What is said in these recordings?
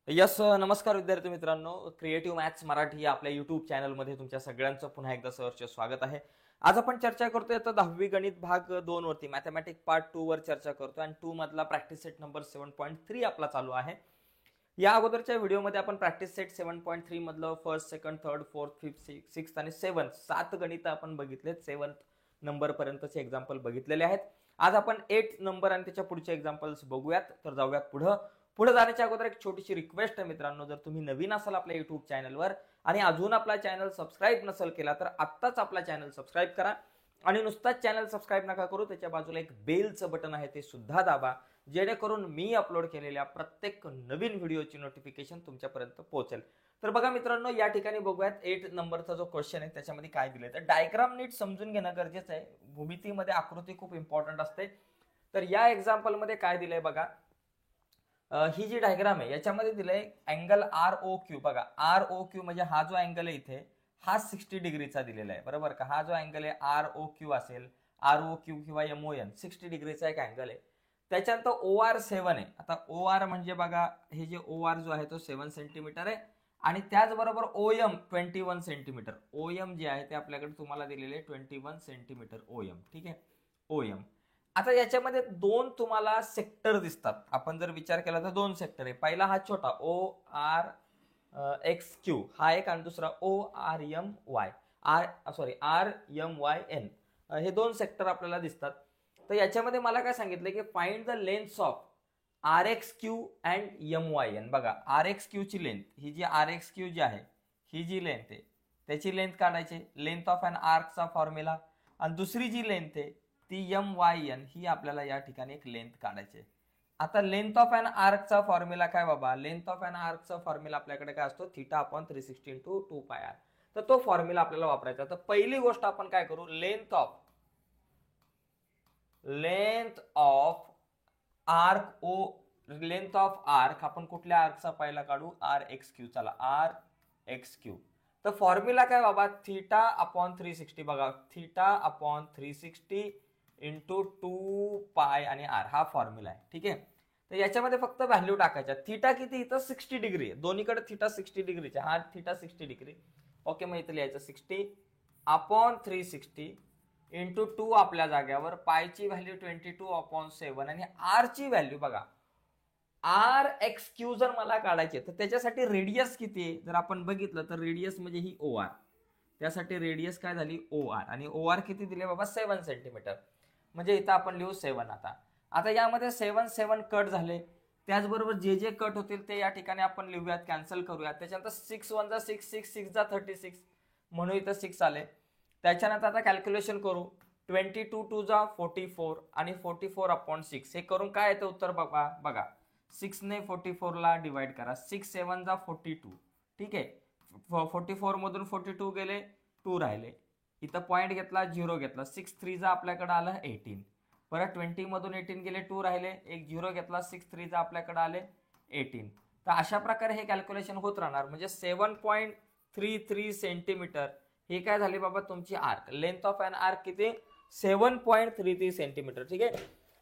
नमस्कार विद्यार्थी मित्रांनो. क्रिएटिव्ह मॅथ्स मराठी या आपल्या युट्यूब चॅनलमध्ये तुमच्या सगळ्यांचं पुन्हा एकदा सहर्ष स्वागत आहे. आज आपण चर्चा करतोय तर 10वी गणित भाग 2 वरती मॅथमॅटिक पार्ट 2 वर चर्चा करतोय आणि 2 मधला प्रॅक्टिस सेट नंबर 7.3 आपला चालू आहे. या अगोदरच्या व्हिडिओमध्ये आपण प्रॅक्टिस सेट 7.3 मधलं first, second, third, fourth, fifth, sixth आणि सेव्हन्थ 7 गणित आपण बघितलेत. 7th नंबर पर्यंतचे एक्झाम्पल बघितलेले आहेत. आज आपण 8 नंबर आणि त्याच्या पुढचे एक्झाम्पल्स बघूयात. तर जाऊयात पुढे जाण्याच्या अगोदर एक छोटीशी रिक्वेस्ट आहे मित्रांनो, जर तुम्ही नवीन असाल आपल्या युट्यूब चॅनलवर आणि अजून आपला चॅनल सबस्क्राईब नसेल केला तर आत्ताच आपला चॅनल सबस्क्राईब करा. आणि नुसताच चॅनल सबस्क्राईब नका करू, त्याच्या बाजूला एक बेलचं बटन आहे ते सुद्धा दाबा, जेणेकरून मी अपलोड केलेल्या प्रत्येक नवीन व्हिडिओची नोटिफिकेशन तुमच्यापर्यंत पोहोचेल. तर बघा मित्रांनो, या ठिकाणी बघूयात 8 नंबरचा जो क्वेश्चन आहे त्याच्यामध्ये काय दिले. तर डायग्राम नीट समजून घेणं गरजेचं आहे. भूमितीमध्ये आकृती खूप इम्पॉर्टंट असते. तर या एक्झाम्पल मध्ये काय दिलंय बघा. ही जी डायग्राम आहे याच्यामध्ये दिलंय अँगल ROQ. बघा ROQ म्हणजे हा जो अँगल आहे इथे हा 60 डिग्रीचा दिलेला आहे, बरोबर का. हा जो अँगल आहे ROQ असेल, ROQ किंवा MON 60 डिग्रीचा एक अँगल आहे. त्याच्यानंतर OR 7 आहे. आता OR म्हणजे बघा, हे जे OR जो आहे तो 7 सेंटीमीटर आहे आणि त्याचबरोबर OM 21 सेंटीमीटर. OM जे आहे ते आपल्याकडे तुम्हाला दिलेले 21 सेंटीमीटर OM. ठीक आहे, OM. आता याच्यामध्ये दोन तुम्हाला सेक्टर दिसतात. आपण जर विचार केला तर दोन सेक्टर आहे. पहिला हा छोटा ORXQ हा एक आणि दुसरा RMYN. हे दोन सेक्टर आपल्याला दिसतात. तर याच्यामध्ये मला काय सांगितलं की find the length of RXQ and MYN. बघा RXQ ची लेंथ, ही जी RXQ जी आहे ही जी लेंथ आहे त्याची लेंथ काढायची, लेंथ ऑफ अन आर्कचा फॉर्म्युला. आणि दुसरी जी लेंथ आहे ती MYN ही आपल्याला या ठिकाणी एक लेंथ काढायची. आता लेंथ ऑफ अन आर्कचा फॉर्म्युला काय बाबा, लेंथ ऑफ अन आर्कचा फॉर्म्युला आपल्याकडे काय असतो, θ/360 इंटू 2πr. तर तो फॉर्म्युला आपल्याला वापरायचा. तर पहिली गोष्ट आपण काय करू, लेंथ ऑफ आर्क आपण कुठल्या आर्कचा पहिला काढू, RXQ. चला RXQ. तर फॉर्म्युला काय बाबा, θ/360. बघा θ/360 इंटू 2π आणि r हा फॉर्म्युला आहे. ठीक आहे, तर याच्यामध्ये फक्त व्हॅल्यू टाकायच्या. थीटा किती, इथं 60 डिग्री आहे, दोन्हीकडे थीटा 60 डिग्रीचे, हा थीटा 60 डिग्री. ओके, मग इथं लिहायचं 60/360 इंटू 2 आपल्या जाग्यावर, पायची व्हॅल्यू 22/7 आणि आर ची व्हॅल्यू बघा RXQ जर मला काढायचे तर त्याच्यासाठी रेडियस किती आहे जर आपण बघितलं तर रेडियस म्हणजे ही OR. त्यासाठी रेडियस काय झाली OR आणि OR किती दिले बाबा 7 सेंटीमीटर. म्हणजे इथं आपण लिहू 7. आता यामध्ये 7 कट झाले, त्याचबरोबर जे जे कट होतील ते या ठिकाणी आपण लिहूयात, कॅन्सल करूयात. त्याच्यानंतर 6 1 जा 6, 6 6 जा 36 म्हणून इथं 6 आले. त्याच्यानंतर आता कॅल्क्युलेशन करू, 22 2 जा 44 आणि 44/6 हे करून काय येतं उत्तर बघा 6 ने 44 ला डिवाइड करा, 6 7 जा 42. ठीक आहे, 44 मधून 42 गेले, 2 राहिले, इथं पॉइंट घेतला, 0 घेतला, 6 3 जा आपल्याकडे आलं 18. परत 20 मधून 18 गेले, 2 राहिले, एक 0 घेतला, 6 3 जा आपल्याकडे आले 18. तर अशा प्रकारे हे कॅल्क्युलेशन होत राहणार. म्हणजे 7.33 सेंटीमीटर हे काय झाले बाबा तुमची arc. Length of an arc किती, 7.33 सेंटीमीटर. ठीक आहे,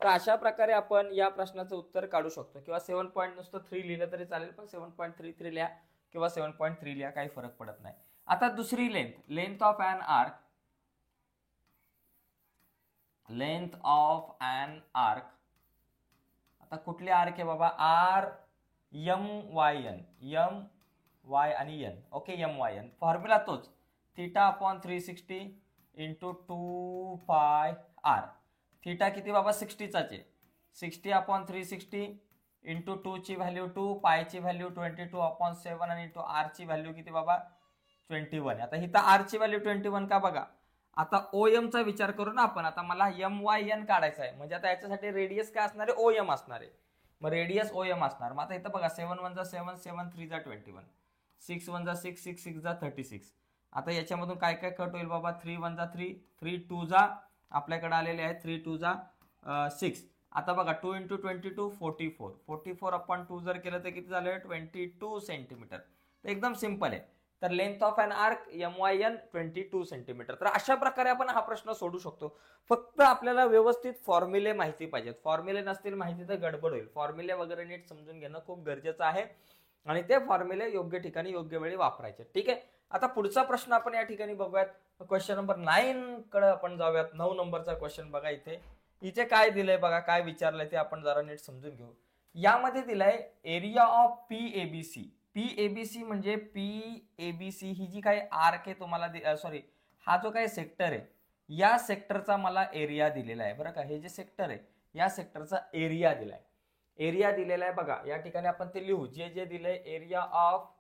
तर अशा प्रकारे आपण या प्रश्नाचं उत्तर काढू शकतो. किंवा 7.3 लिहिलं तरी चालेल, पण 7.33 लिहा किंवा 7.3 लिहा, काही फरक पडत नाही. आता दुसरी लेंथ ऑफ अन आर्क. आता कुठली आर्क आहे बाबा, MY आणि N. ओके, MYN फॉर्म्युला तोच, θ/360 इंटू 2πr. थीटा किती बाबा 60चाच आहे, 60/360 इंटू 2 ची व्हॅल्यू 2, पायची व्हॅल्यू 22/7 आणि इंटू आर ची व्हॅल्यू किती बाबा 21. आता इथं आर ची व्हॅल्यू 21 का बघा. आता OM चा विचार करू ना आपण. आता मला MYN काढायचा आहे, म्हणजे आता याच्यासाठी रेडियस काय असणार आहे, OM असणार आहे. मग रेडियस OM असणार. मग आता इथं बघा 7 1 जा 7, 7 3 जा 21, 6 1 जा 6, 6 6 जा 36. आता याच्यामधून काय काय कट होईल बाबा, 3 1 जा 3, 3 2 जा आपल्याकडे आलेले आहे, 3 2 जा 6. आता बघा 2 इंटू 22 44, 44/2 जर केलं तर किती झालं 22 सेंटीमीटर. तर एकदम सिंपल आहे. तर length of an arc MYN 22 centimetre. तर अशा प्रकारे आपण हा प्रश्न सोडू शकतो. फक्त आपल्याला व्यवस्थित फॉर्म्युले माहिती पाहिजेत. फॉर्म्युले नसतील माहिती तर गडबड होईल. फॉर्म्युले वगैरे नीट समजून घेणं खूप गरजेचं आहे. आणि ते फॉर्म्युले योग्य ठिकाणी योग्य वेळी वापरायचे. ठीक आहे. आता पुढचा प्रश्न आपण या ठिकाणी बघूयात. क्वेश्चन नंबर 9 कडे आपण जाऊयात. 9 नंबरचा क्वेश्चन बघा. इथे काय दिलंय बघा, काय विचारलंय ते आपण जरा नीट समजून घेऊ. यामध्ये दिलाय एरिया ऑफ PABC. PABC म्हणजे PABC ही जी काही आर्क आहे तुम्हाला, सॉरी, हा जो काही सेक्टर आहे या सेक्टरचा मला एरिया दिलेला आहे बरं का. हे जे सेक्टर आहे या सेक्टरचा एरिया दिलाय. एरिया दिलेला आहे बघा. या ठिकाणी आपण ते लिहू. जे दिलंय एरिया ऑफ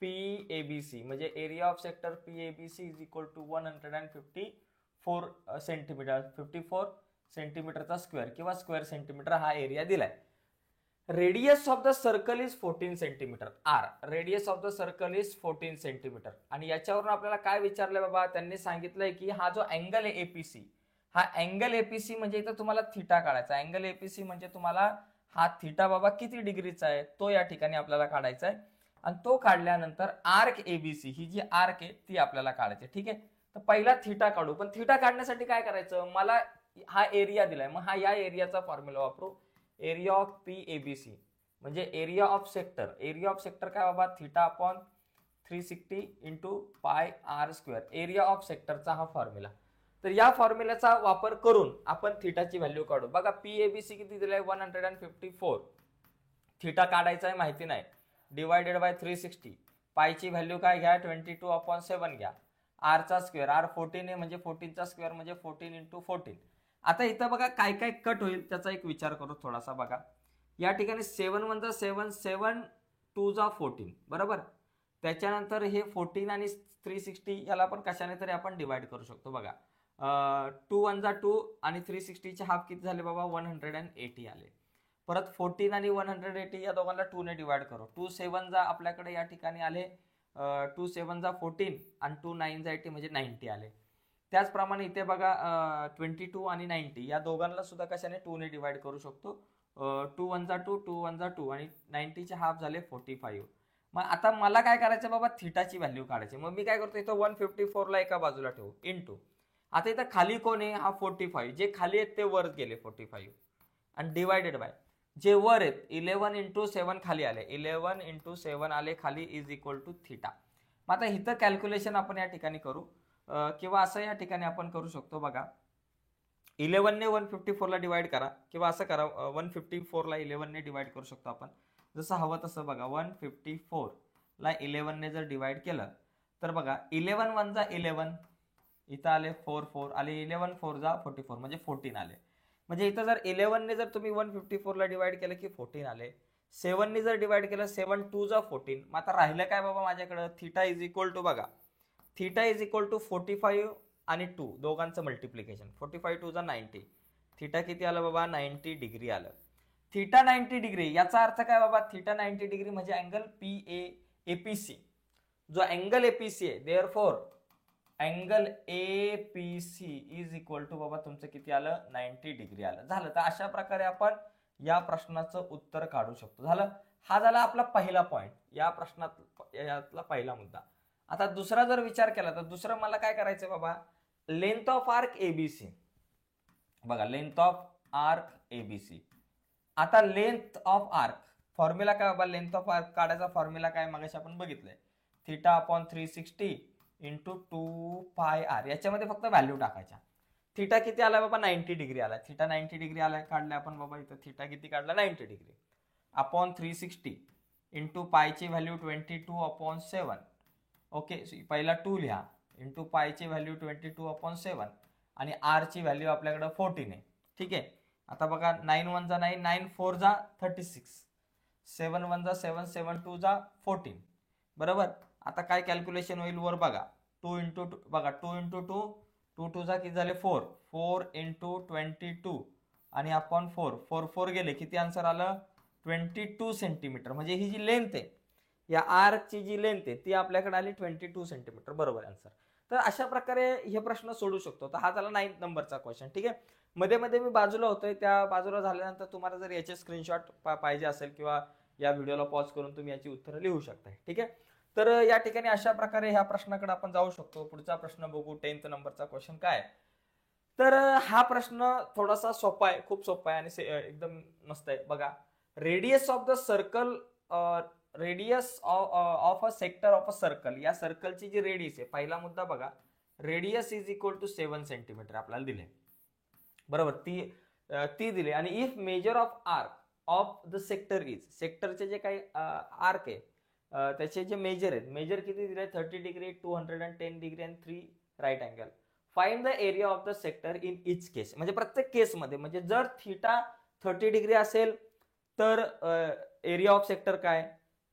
PABC म्हणजे area of sector PABC is equal to 154 centimetre, 54 सेंटीमीटरचा स्क्वेअर किंवा स्क्वेअर सेंटीमीटर हा एरिया दिलाय. Radius of the circle is 14 centimetre. R radius of the circle is 14 centimetre. आणि याच्यावरून आपल्याला काय विचारलंय बाबा, त्यांनी सांगितलंय की हा जो अँगल आहे APC, हा अँगल APC म्हणजे इथं तुम्हाला थिटा काढायचा. अँगल APC म्हणजे तुम्हाला हा थिटा बाबा किती डिग्रीचा आहे तो या ठिकाणी आपल्याला काढायचा आहे. आणि तो काढल्यानंतर आर्क ABC ही जी आर्क आहे ती आपल्याला काढायची. ठीक आहे. तर पहिला थिटा काढू. पण थिटा काढण्यासाठी काय करायचं, मला हा एरिया दिलाय, मग हा या एरियाचा फॉर्म्युला वापरू. एरिया ऑफ PABC म्हणजे area of sector. Area of sector काय बाबा, theta upon 360 into pi R square. Area of सेक्टरचा हा फॉर्म्युला. तर या फॉर्म्युल्याचा वापर करून आपण थिटाची व्हॅल्यू काढू. बघा PABC किती दिलाय, 154. थिटा काढायचा आहे माहिती नाही. Divided by 360. पायची व्हॅल्यू काय घ्या, 22/7 घ्या. आरचा स्क्वेअर, आर 14 आहे म्हणजे 14चा स्क्वेअर म्हणजे 14 इंटू 14. आता इथं बघा काय काय कट होईल त्याचा एक विचार करू थोडासा. बघा या ठिकाणी 7 1 7 7 2 14 बरोबर. त्याच्यानंतर हे 14 आणि 360 याला पण कशाने तरी आपण डिवाइड करू शकतो. बघा 2 1 2 आणि 360चे हाफ किती झाले बाबा, 180 आले. परत 14 आणि 180 या दोघांना 2 ने डिवाइड करू. 2 7 आपल्याकडे या ठिकाणी आले 2 7 14 आणि 2 9 80 म्हणजे 90 आले. त्याचप्रमाणे इथे बघा 22 आणि 90 या दोघांना सुद्धा कशाने 2 ने डिवाइड करू शकतो. 2 1 2 2 1 2 आणि 90चे हाफ झाले 45. मग आता मला काय करायचं बाबा, थिटाची व्हॅल्यू काढायची. मग मी काय करतो, इथं 154 ला एका बाजूला ठेवू इंटू. आता इथं खाली कोण आहे, हा 45. जे खाली आहेत ते वर गेले 45 आणि डिवायडेड बाय जे वर आहेत 11 इंटू 7 खाली आले, 11 इंटू 7 आले खाली इज इक्वल टू थिटा. मग आता इथं कॅल्क्युलेशन आपण या ठिकाणी करू किंवा असं या ठिकाणी आपण करू शकतो. बघा 11 ने 154 ला डिवाइड करा किंवा असं करा 154 ला 11 ने डिवाइड करू शकतो आपण जसं हवं तसं. बघा 154 ला 11 ने जर डिवाइड केलं तर बघा 11 1 जा 11, इथं आले 4 4 आले, 11 4 जा 44 म्हणजे 14 आले. म्हणजे इथं जर 11 ने जर तुम्ही 154 ला डिवाइड केलं की 14 आले. 7 ने जर डिवाइड केलं 7 2 जा 14. मग आता राहिलं काय बाबा माझ्याकडं, थिटा इज इक्वल टू बघा थिटा इज इक्वल टू 45 आणि 2 दोघांचं मल्टिप्लिकेशन. 45 2 जा 90. थिटा किती आलं बाबा, 90 डिग्री आलं. थिटा 90 डिग्री याचा अर्थ काय बाबा, थिटा 90 डिग्री म्हणजे अँगल APC. जो अँगल APC आहे therefore angle APC is equal to बाबा तुमचं किती आलं, 90 डिग्री आलं. झालं. तर अशा प्रकारे आपण या प्रश्नाचं उत्तर काढू शकतो. झालं. हा झाला आपला पहिला पॉइंट, या प्रश्नात यातला पहिला मुद्दा. आता दुसरा जर विचार केला तर दुसरं मला काय करायचं बाबा, लेंथ ऑफ आर्क ABC. बघा लेंथ ऑफ आर्क ABC. आता लेंथ ऑफ आर्क फॉर्म्युला काय बाबा, लेंथ ऑफ आर्क काढायचा फॉर्म्युला काय मगाशी आपण बघितलंय, थिटा अपॉन 360 इंटू 2 पाय आर. याच्यामध्ये फक्त व्हॅल्यू टाकायच्या. थिटा किती आला बाबा, 90 डिग्री आला. थिटा 90 डिग्री आलाय, काढलाय आपण बाबा इथं. थिटा किती काढला, 90 डिग्री अपॉन 360 इंटू पायची व्हॅल्यू 22/7. ओके, पहिला 2 लिहा इंटू पायची व्हॅल्यू 22/7 आणि आर ची व्हॅल्यू आपल्याकडे 14 आहे. ठीक आहे. आता बघा 9 1 जा 9, 9 4 जा 36, 7 1 जा 7, 7 2 जा 14 बरोबर. आता काय कॅल्क्युलेशन होईल वर बघा, 2 इंटू बघा 2 इंटू 2, 2 2 जा किती झाले 4, 4 इंटू 22 आणि अपॉन 4, 4 4 गेले किती आन्सर आलं, 22 सेंटीमीटर. म्हणजे ही जी लेंथ आहे या आर्कची जी लेंथ आहे ती आपल्याकडे आली 22 सेंटीमीटर. बरोबर आन्सर. तर अशा प्रकारे हे प्रश्न सोडू शकतो. तर हा झाला 9 नंबरचा क्वेश्चन. ठीक आहे. मध्ये मध्ये मी बाजूला होतोय, त्या बाजूला झाल्यानंतर तुम्हाला जर याचे स्क्रीनशॉट पाहिजे असेल किंवा या व्हिडिओला पॉज करून तुम्ही याची उत्तरं लिहू शकताय. ठीक आहे. तर या ठिकाणी अशा प्रकारे ह्या प्रश्नाकडे आपण जाऊ शकतो. पुढचा प्रश्न बघू. 10th नंबरचा क्वेश्चन काय. तर हा प्रश्न थोडासा सोपा आहे, खूप सोपा आहे आणि एकदम मस्त आहे. बघा radius of the circle radius of a sector of a circle, या सर्कलची जी रेडियस आहे, पहिला मुद्दा बघा, radius is equal to 7 centimetre आपल्याला दिले, बरोबर, ती दिली. आणि if major of arc of the sector is, सेक्टरचे जे काही आर्क आहे त्याचे जे मेजर आहेत, मेजर किती दिले, 30 डिग्री, 210 डिग्री आणि 3 right angle. Find the area of the sector in each case, म्हणजे प्रत्येक केसमध्ये, म्हणजे जर थीटा 30 डिग्री असेल तर एरिया ऑफ सेक्टर काय,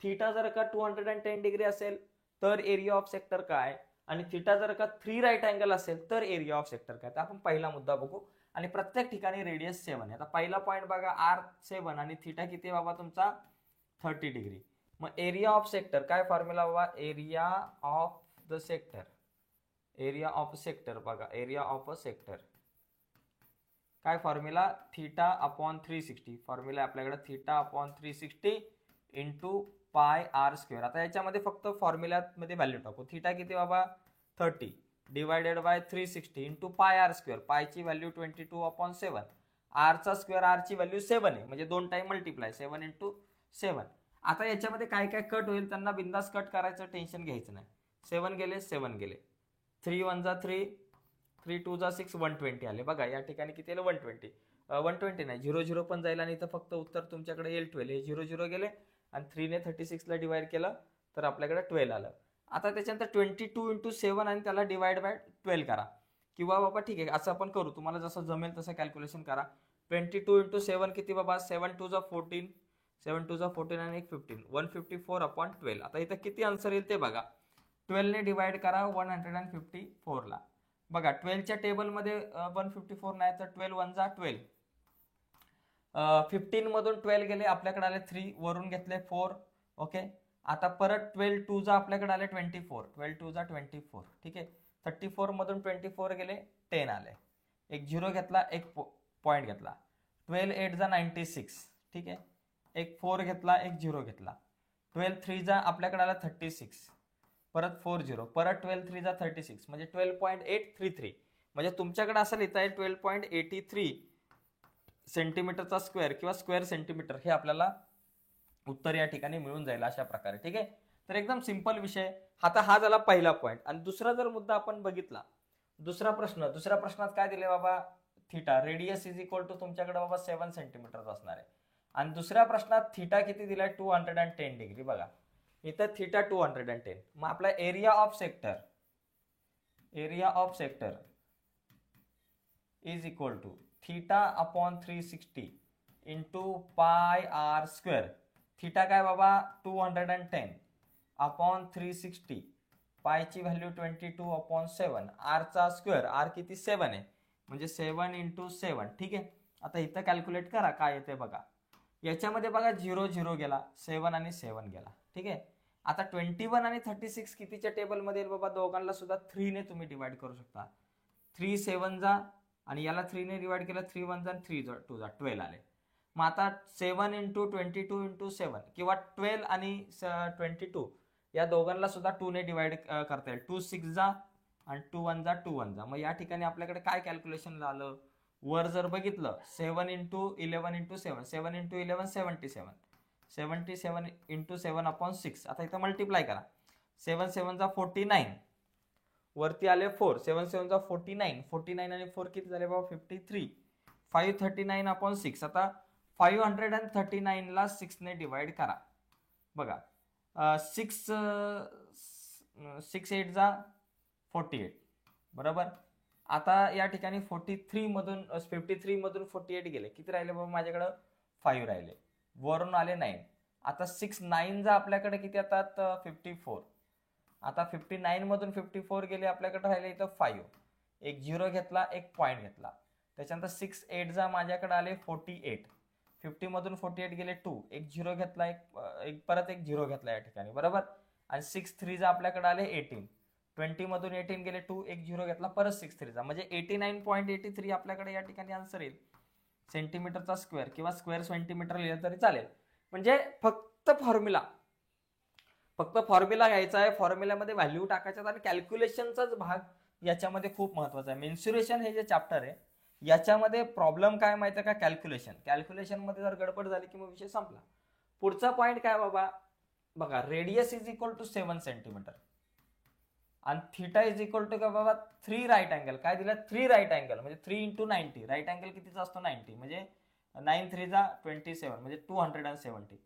थीटा जर का 210 डिग्री असेल तर एरिया ऑफ सेक्टर काय, आणि थीटा जर का 3 राईट अँगल असेल तर एरिया ऑफ सेक्टर काय. तर आपण पहिला मुद्दा बघू. आणि प्रत्येक ठिकाणी रेडियस 7 आहे. आता पहिला पॉईंट बघा, आर 7 आणि थीटा किती बाबा तुमचा 30 डिग्री. मग एरिया ऑफ सेक्टर काय फॉर्म्युला बाबा, area of the sector, area of sector बघा, एरिया ऑफ अ सेक्टर काय फॉर्म्युला, थीटा अपॉन 360, फॉर्म्युला आपल्याकडे theta upon 360 into pi R square. आता याच्यामध्ये फक्त फॉर्म्युल्यामध्ये व्हॅल्यू टाकू, थीटा किती बाबा 30 divided by 360 into pi R square, पायची व्हॅल्यू 22 अपॉन 7, आरचा स्क्वेअर, आरची व्हॅल्यू 7 आहे, म्हणजे 2 टाइम मल्टिप्लाय, 7 इंटू 7. आता याच्यामध्ये काय काय कट होईल, त्यांना बिंदास कट करायचं, टेन्शन घ्यायचं नाही. 7 गेले, 7 गेले, 3 1 जा 3, 3 2 जा 6, 120 आले. बघा या ठिकाणी किती आले, 120. 120 नाही, 0 0 पण जाईल आणि इथं फक्त उत्तर तुमच्याकडे येईल 12. हे 0 0 गेले आणि 3 ने 36 ला डिवाइड केलं तर आपल्याकडे 12 आलं. आता त्याच्यानंतर 22 इंटू 7 आणि त्याला डिवाइड बाय 12 करा, किंवा बाबा ठीक आहे असं आपण करू, तुम्हाला जसं जमेल तसं कॅल्क्युलेशन करा. 22 इंटू 7 किती बाबा, 7 2 जा 14, 7 2 जा 14 आणि 15, 154 अपॉन 12. आता इथं किती आन्सर येईल ते बघा, 12 ने डिवाइड करा 154 ला. बघा 12च्या टेबलमध्ये 154 नाही तर 12 1 जा 12, 15 मधून 12 गेले, आपल्याकडे आले 3, वरून घेतले 4. ओके, आता परत 12 2 जा आपल्याकडे आले 24, 12 2 जा 24. ठीक आहे, 34 मधून 24 गेले, 10 आले, एक 0 घेतला, एक पॉइंट घेतला, 12 8 जा 96. ठीक आहे, एक 4 घेतला, एक 0 घेतला, 12 3 जा आपल्याकडे आला 36, परत 4 0, परत 12 3 जा 36, म्हणजे 12.833. म्हणजे तुमच्याकडे असं लिहिता येईल 12.83 सेंटीमीटरचा स्क्वेअर किंवा स्क्वेअर सेंटीमीटर, हे आपल्याला उत्तर या ठिकाणी मिळून जाईल अशा प्रकारे. ठीक आहे, तर एकदम सिंपल विषय. आता हा झाला पहिला पॉईंट. आणि दुसरा जर मुद्दा आपण बघितला, दुसरा प्रश्नात काय दिले बाबा, theta radius is equal to तुमच्याकडे बाबा 7 सेंटीमीटर असणार आहे. आणि दुसऱ्या प्रश्नात थीटा किती दिलाय, 210 डिग्री. बघा इथं थीटा 210. मग आपला area of sector is equal to theta upon 360 into pi R square. Theta काय बाबा 210 अपॉन 360, पायची व्हॅल्यू 22 अपॉन 7, आरचा स्क्वेअर, आर किती 7 आहे, म्हणजे 7 इंटू 7. ठीक आहे, आता इथं कॅल्क्युलेट करा काय येते बघा. याच्यामध्ये बघा 0 0 गेला, 7 आणि 7 गेला. ठीक आहे, आता 21 आणि 36 कितीच्या टेबलमध्ये येईल बाबा, दोघांना सुद्धा 3 ने तुम्ही डिवाइड करू शकता. 3 7 जा आणि याला 3 ने डिवाइड केलं, 3 1 जा 3 2 जा 12 आले. मग आता 7 इंटू 22 इंटू 7 किंवा 12 आणि 22 या दोघांना सुद्धा 2 ने डिवाइड करता येईल. 2 6 जा आणि 2 1 जा 2 1 जा. मग या ठिकाणी आपल्याकडे काय कॅल्क्युलेशन आलं, वर जर बघितलं 7 into 11 into 7, 7 into 11 77, 77 into 7 upon 6. आता इथं मल्टिप्लाय करा, 7 7 जा 49, वरती आले 4, 7 7 जा 49, 49 आणि 4 किती झाले बाबा 53, 539 अपॉन 6. आता 539 ला 6 ने डिवाइड करा. बघा 6 8 जा 48, बरोबर. आता या ठिकाणी 53 मधून 48 गेले, किती राहिले बाबा माझ्याकडे 5 राहिले, वरून आले 9. आता 6 9 जा आपल्याकडे किती येतात 54. आता 59 मधून 54 गेले, आपल्याकडे राहिले इथं 5, एक 0 घेतला, एक पॉइंट घेतला. त्याच्यानंतर 6 8 जा माझ्याकडे आले 48, 50 मधून 48 गेले 2, एक 0 घेतला, एक परत एक 0 घेतला या ठिकाणी, बरोबर. आणि 6 3 जा आपल्याकडे आले 18, 20 मधून 18 गेले 2, एक 0 घेतला, परत 6 3 जा, म्हणजे 89.83 आपल्याकडे या ठिकाणी आन्सर येईल. सेंटीमीटरचा स्क्वेअर किंवा स्क्वेअर सेंटीमीटर लिहिलं तरी चालेल. म्हणजे फक्त फॉर्म्युला घ्यायचा आहे, फॉर्म्युल्यामध्ये व्हॅल्यू टाकायचा आणि कॅल्क्युलेशनचाच भाग याच्यामध्ये खूप महत्वाचा आहे. मेन्सुरेशन हे जे चॅप्टर आहे याच्यामध्ये प्रॉब्लेम काय माहिती आहे का, कॅल्क्युलेशन मध्ये जर गडबड झाली की मग विषय संपला. पुढचा पॉइंट काय बाबा, बघा radius is equal to 7 centimetre आणि थिटा इज इक्वल टू काय बाबा 3 राईट अँगल. काय दिलं 3 राईट अँगल म्हणजे 3 इंटू 90. राईट अँगल कितीचा असतो 90 म्हणजे 9 3 जा 27 म्हणजे 270.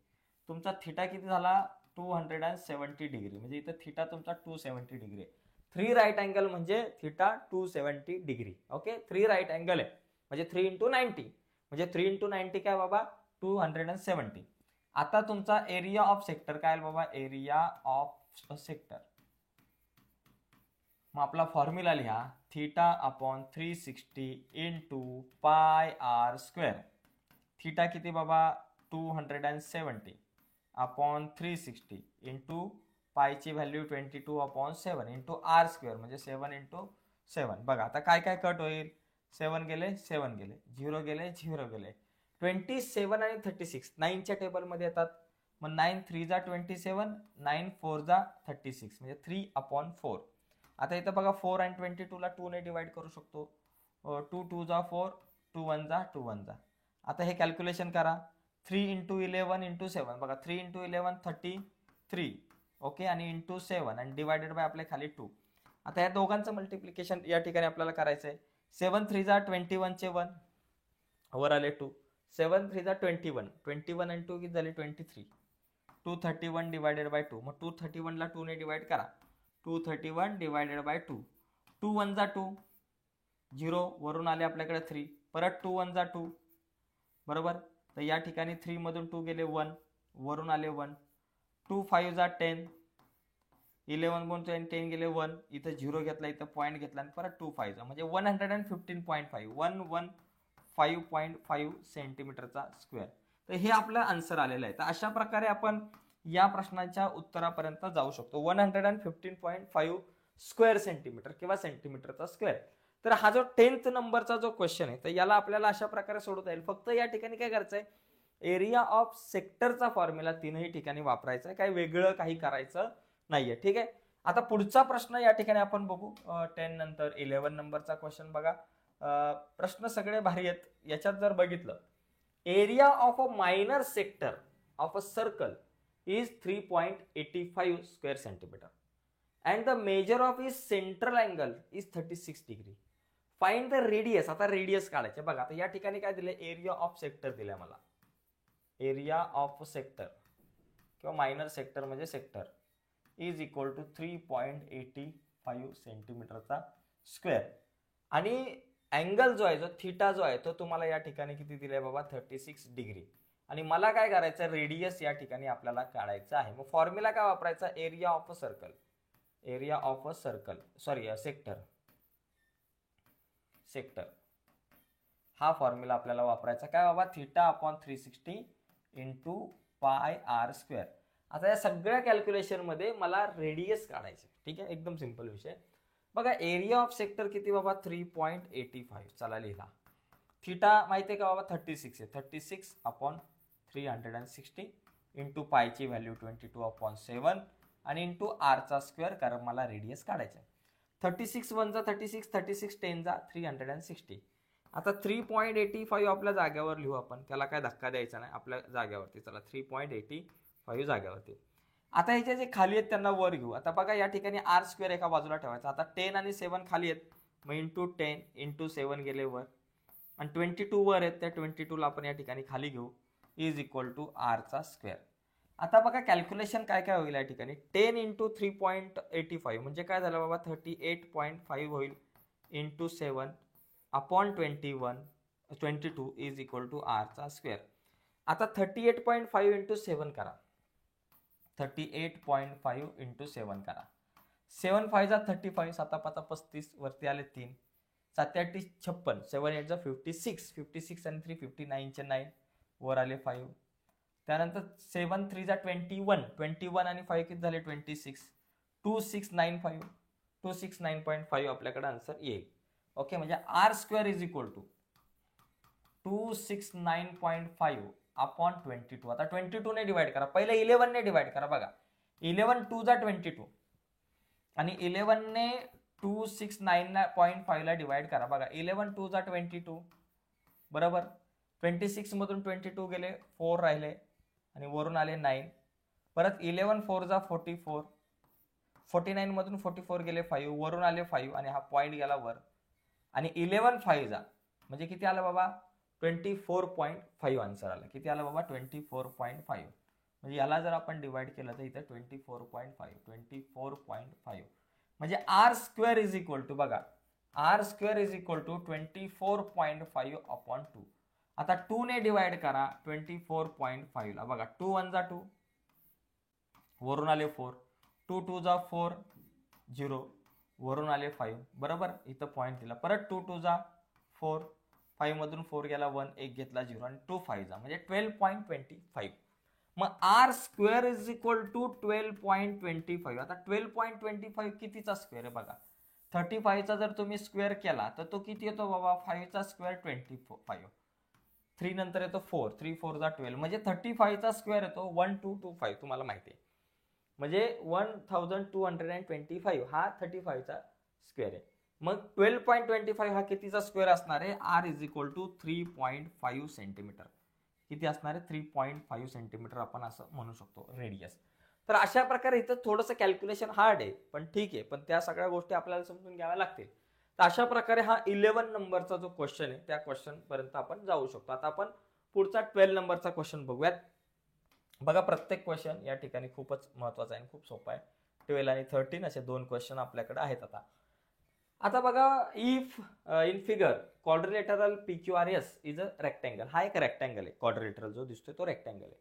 तुमचा थिटा किती झाला 270 डिग्री म्हणजे इथं थिटा तुमचा 270 डिग्री आहे. 3 राईट अँगल म्हणजे theta 270 degree. Okay 3 right angle आहे म्हणजे 3 इंटू 90 म्हणजे 3 इंटू 90 काय बाबा 270. आता तुमचा एरिया ऑफ सेक्टर काय बाबा एरिया ऑफ सेक्टर. मग आपला फॉर्म्युला लिहा theta upon 360 into pi R square. Theta किती बाबा 270 अपॉन 360 इंटू पायची value 22 upon 7 into R square म्हणजे 7 इंटू 7. बघा आता काय काय कट होईल 7 गेले 7 गेले 0 गेले 0 गेले. 27 आणि 36 9च्या टेबलमध्ये येतात. मग 9 3 जा 27 9 4 जा 36 म्हणजे 3 अपॉन 4. आता इथं बघा 4 आणि 22 ला 2 ने डिवाइड करू शकतो. 2 2 जा 4 2 1 जा 2 1 जा. आता हे कॅल्क्युलेशन करा 3 इंटू 11 इंटू 7 बघा 3 इंटू 11 33 ओके आणि इंटू 7 आणि डिवायडेड बाय आपल्या खाली 2. आता या दोघांचं मल्टिप्लिकेशन या ठिकाणी आपल्याला करायचं आहे. 7 3 जा 21 चे 1 वर आले 2 7 3 जा 21 21 आणि 2 किती झाले 23. 231 डिवायडेड बाय 2 मग 231 ला 2 ने डिवाइड करा 231 डिवायडेड बाय 2 2 1 जा 2 0 वरून आले आपल्याकडे 3 परत 2 1 जा 2 बरोबर. तर या ठिकाणी 3 मधून 2 गेले 1 वरून आले 1 2 5 जा 10 11 मधून 10 गेले 1 इथं 0 घेतला इथं पॉईंट घेतला आणि परत 2 5 जा म्हणजे 115.5 115.5 सेंटीमीटरचा स्क्वेअर. तर हे आपलं आन्सर आलेलं आहे. तर अशा प्रकारे आपण या प्रश्नाच्या उत्तरापर्यंत जाऊ शकतो 115.5 स्क्वेअर सेंटीमीटर किंवा सेंटीमीटरचा स्क्वेअर. तर हा जो 10th नंबरचा जो क्वेश्चन आहे तर याला आपल्याला अशा प्रकारे सोडवता येईल. फक्त या ठिकाणी काय करायचंय एरिया ऑफ सेक्टरचा फॉर्म्युला तीनही ठिकाणी वापरायचा आहे. काही वेगळं काही करायचं नाहीये. ठीक आहे. आता पुढचा प्रश्न या ठिकाणी आपण बघू 10 नंतर 11 नंबरचा क्वेश्चन बघा. प्रश्न सगळे भारी आहेत. याच्यात जर बघितलं area of a minor sector of a circle is 3.85 square centimeter and the measure of its central angle is 36 degree. Find the radius. आता रेडियस काढायचे बघा. आता या ठिकाणी काय दिले एरिया ऑफ सेक्टर दिले मला. एरिया ऑफ सेक्टर किंवा मायनर सेक्टर म्हणजे सेक्टर इज इक्वल टू 3.85 सेंटीमीटरचा स्क्वेअर आणि अँगल जो आहे जो थिटा जो आहे तो तुम्हाला या ठिकाणी किती दिलाय बाबा 36 डिग्री. आणि मला काय करायचं रेडियस या ठिकाणी आपल्याला काढायचं आहे. मग फॉर्म्युला काय वापरायचा area of a circle. Area of a circle sorry sector sector हा फॉर्म्युला आपल्याला वापरायचा काय बाबा theta upon 360 into pi R square. आता या सगळ्या कॅल्क्युलेशन मध्ये मला रेडियस काढायचे. ठीक आहे एकदम सिंपल विषय. बघा एरिया ऑफ सेक्टर किती बाबा 3.85 चला लिहिला. थिटा माहिती आहे का बाबा 36 आहे 36 अपॉन 360 इंटू पायची व्हॅल्यू 22 अपॉन 7 आणि इंटू आरचा स्क्वेअर कारण मला रेडियस काढायचा आहे. 36 1 जा 36 36 10 जा 360. आता 3.85 आपल्या जागेवर लिहू आपण त्याला काय धक्का द्यायचा नाही आपल्या जागेवरती. चला 3.85 जागेवरती. आता ह्याचे जे खाली आहेत त्यांना वर घेऊ. आता बघा या ठिकाणी आर स्क्वेअर एका बाजूला ठेवायचा. आता 10 आणि 7 खाली आहेत मग इंटू 10 इंटू 7 गेले वर आणि 22 वर आहेत त्या 22 ला आपण या ठिकाणी खाली घेऊ इज इक्वल टू आरचा स्क्वेअर. आता बघा कॅल्क्युलेशन काय काय होईल या ठिकाणी 10 इंटू 3.85 म्हणजे काय झालं बाबा 38.5 होईल into 7 upon 22 is equal to आरचा स्क्वेअर. आता 38.5 इंटू 7 करा 38.5 इंटू 7 करा. 7 5 जा 35 7 5 35 वरती आले 3 7 8 56 7 8 जा 56 56 आणि 3 59 चे 9 वर आले 5. त्यानंतर 7 3 जा 21 आणि 5 किती झाले 26 2695 269.5 आपल्याकडे आन्सर येईल. ओके म्हणजे R square is equal to 269.5 upon 22. आता 22 ने डिवाइड करा. पहिले 11 ने डिवाइड करा बघा 11 2 जा 22 आणि 11 ने 269.5 ला डिवाइड करा बघा 11 2 जा 22 बरोबर. 26 मधून 22 गेले 4 राहिले आणि वरून आले 9 परत 11 4 जा 44, 49 मधून 44 गेले 5, वरून आले 5 आणि हा पॉइंट गेला वर, आणि 11 5 जा म्हणजे किती आलं बाबा 24.5 आन्सर आलं. किती आलं बाबा 24.5. म्हणजे याला जर आपण डिवाइड केलं तर इथे 24.5 म्हणजे R square is equal to, बघा R square is equal to 24.5/2. आता 2 ने डिवाइड करा 24.5 ला, बघा 2 1 जा 2, वरून आले 4, 2 2 जा 4 0, वरून आले 5, बरोबर इथं पॉइंट दिला. परत 2 2 जा 4, 5 मधून 4 गेला 1, 1 घेतला 0 आणि 2 5 जा म्हणजे 12.25. मग r square is equal to 12.25. आता 12.25 कितीचा स्क्वेअर आहे बघा, 35 चा जर तुम्ही स्क्वेअर केला तर तो किती येतो बाबा, 5 चा स्क्वेअर 25, 3 नंतर येतो 4, 3 4 जा 12 म्हणजे 35 चा स्क्वेअर येतो 1225. तुम्हाला माहिती आहे म्हणजे 1225 हा 35 चा स्क्वेअर आहे. मग 12.25 हा कितीचा स्क्वेअर असणार आहे, r is equal to 3.5 centimetre. किती असणार आहे 3.5 सेंटीमीटर आपण असं म्हणू शकतो रेडियस. तर अशा प्रकारे इथं थोडंसं कॅल्क्युलेशन हार्ड आहे, पण ठीक आहे, पण त्या सगळ्या गोष्टी आपल्याला समजून घ्याव्या लागतील. तर अशा प्रकारे हा 11 नंबरचा जो क्वेश्चन आहे त्या क्वेश्चन पर्यंत आपण जाऊ शकतो. आता आपण पुढचा 12 नंबरचा क्वेश्चन बघूयात. बघा प्रत्येक क्वेश्चन या ठिकाणी खूपच महत्वाचा आहे, खूप सोपा आहे. 12 आणि 13 असे दोन क्वेश्चन आपल्याकडे आहेत. आता बघा, if in figure quadrilateral PQRS is a rectangle. हा एक रेक्टँगल आहे, क्वाड्रिलेटरल जो दिसतोय तो रेक्टँगल आहे.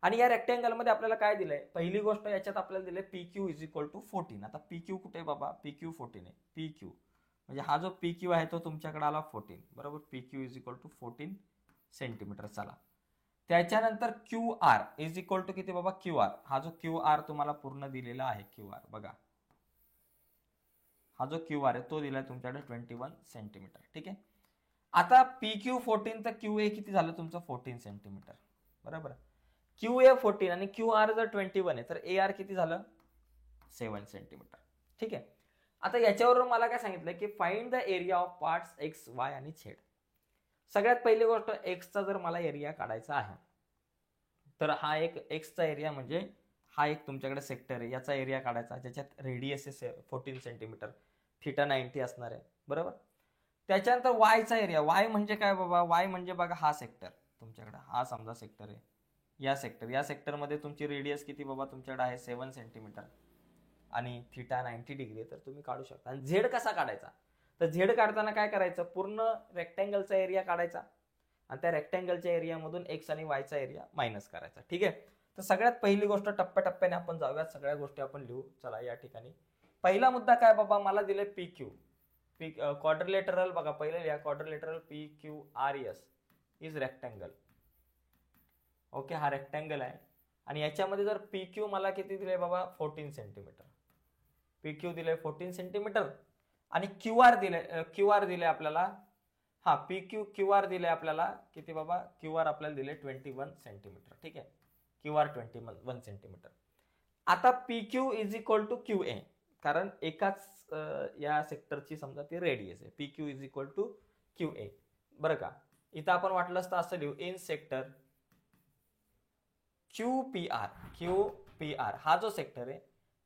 आणि या रेक्टँगल मध्ये आपल्याला काय दिलंय, पहिली गोष्ट याच्यात आपल्याला दिलंय PQ इज इक्वल टू 14. आता PQ कुठे आहे बाबा, PQ 14 आहे. PQ म्हणजे हा जो PQ आहे तो तुमच्याकडे आला 14, बरोबर. PQ is equal to 14 centimetre. चला, त्याच्यानंतर QR इज इक्वल टू किती बाबा, QR हा जो QR तुम्हाला पूर्ण दिलेला आहे, QR बघा हा जो QR आहे तो दिलाय तुमच्याकडे 21 सेंटीमीटर. ठीक आहे. आता PQ 14 तर QA किती झालं तुमचं 14 सेंटीमीटर, बरोबर. QA 14 आणि QR जर 21 आहे तर AR किती झालं 7 सेंटीमीटर. ठीक आहे. आता याच्यावरून मला काय सांगितलं की find the area of parts X, Y आणि Z. सगळ्यात पहिली गोष्ट X चा जर मला एरिया काढायचा आहे तर हा एक X चा एरिया म्हणजे हा एक तुमच्याकडे सेक्टर आहे, याचा एरिया काढायचा ज्याच्यात रेडियस आहे 14 सेंटीमीटर, थीटा 90 असणार आहे, बरोबर. त्याच्यानंतर Y चा एरिया, Y म्हणजे काय बाबा, Y म्हणजे बघा हा सेक्टर तुमच्याकडे, हा समजा सेक्टर आहे, या सेक्टरमध्ये तुमची रेडियस किती बाबा तुमच्याकडे आहे 7 सेंटीमीटर आणि थीटा 90 डिग्री, तर तुम्ही काढू शकता. आणि झेड कसा काढायचा, तर झेड काढताना काय करायचं, पूर्ण रेक्टँगलचा एरिया काढायचा आणि त्या रेक्टँगलच्या एरियामधून एक्स आणि वाय चा एरिया मायनस करायचा. ठीक आहे. तर सगळ्यात पहिली गोष्ट टप्प्याटप्प्याने आपण जाऊयात, सगळ्या गोष्टी आपण लिहू. चला, या ठिकाणी पहिला मुद्दा काय बाबा, मला दिले PQ क्वाड्रिलेटरल. बघा पहिले लिहा, quadrilateral PQRS is rectangle. Okay, हा रेक्टँगल आहे आणि याच्यामध्ये जर PQ मला किती दिले बाबा 14 सेंटीमीटर, PQ दिले 14 सेंटीमीटर आणि QR दिले आपल्याला, हा PQ QR दिले आपल्याला किती बाबा, QR आपल्याला दिले 21 सेंटीमीटर. ठीक आहे, QR 21 सेंटीमीटर. आता PQ is equal to QA, कारण एकाच या सेक्टरची समजा ती रेडियस आहे. PQ is equal to QA, बरं का. इथं आपण वाटलं असतं असं लिहू, इन सेक्टर QPR हा जो सेक्टर आहे